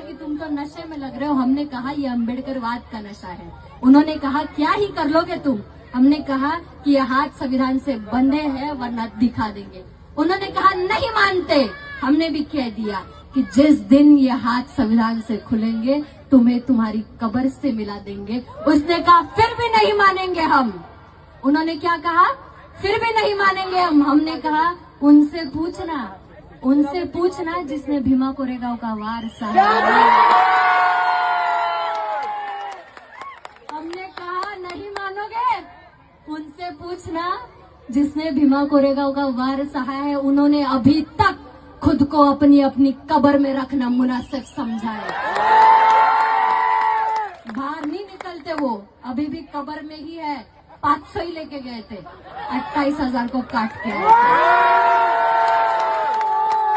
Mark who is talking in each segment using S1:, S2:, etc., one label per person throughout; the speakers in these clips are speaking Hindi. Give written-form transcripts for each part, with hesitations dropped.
S1: कि तुम तो नशे में लग रहे हो। हमने कहा ये अम्बेडकरवाद का नशा है। उन्होंने कहा क्या ही कर लोगे तुम। हमने कहा कि ये हाथ संविधान से बंधे हैं वरना दिखा देंगे। उन्होंने कहा नहीं मानते। हमने भी कह दिया कि जिस दिन ये हाथ संविधान से खुलेंगे तुम्हें तुम्हारी कब्र से मिला देंगे। उसने कहा फिर भी नहीं मानेंगे हम। उन्होंने क्या कहा, फिर भी नहीं मानेंगे हम। हमने कहा उनसे पूछना जिसने भीमा कोरेगांव का वार सहा। हमने कहा नहीं मानोगे, उनसे पूछना जिसने भीमा कोरेगांव का वार सहा है। उन्होंने अभी तक खुद को अपनी कब्र में रखना मुनासिब समझा है। बाहर नहीं निकलते वो, अभी भी कब्र में ही है। 500 ही लेके गए थे, 28,000 को काट के आए थे।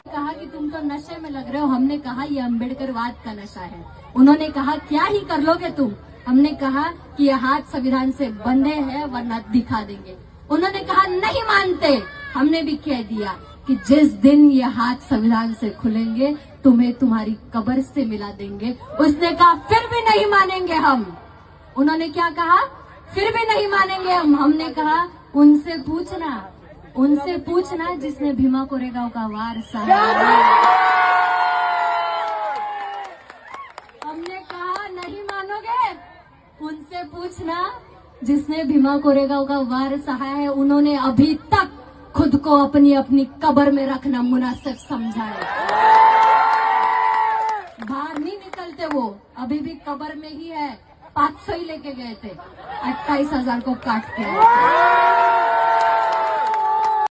S1: कहा कि तुम तो नशे में लग रहे हो। हमने कहा ये अम्बेडकरवाद का नशा है। उन्होंने कहा क्या ही कर लोगे तुम। हमने कहा कि ये हाथ संविधान से बंधे हैं वरना दिखा देंगे। उन्होंने कहा नहीं मानते। हमने भी कह दिया कि जिस दिन ये हाथ संविधान से खुलेंगे तुम्हें तुम्हारी कब्र से मिला देंगे। उसने कहा फिर भी नहीं मानेंगे हम। उन्होंने क्या कहा, फिर भी नहीं मानेंगे हम। हमने कहा उनसे पूछना जिसने भीमा कोरेगांव का वार सहा। हमने कहा नहीं मानोगे, उनसे पूछना जिसने भीमा कोरेगांव का वार सहा है। उन्होंने अभी तक खुद को अपनी कब्र में रखना मुनासिब समझा है। बाहर नहीं निकलते वो, अभी भी कब्र में ही है। 500 ही लेके गए थे, 28,000 को काट के आए थे।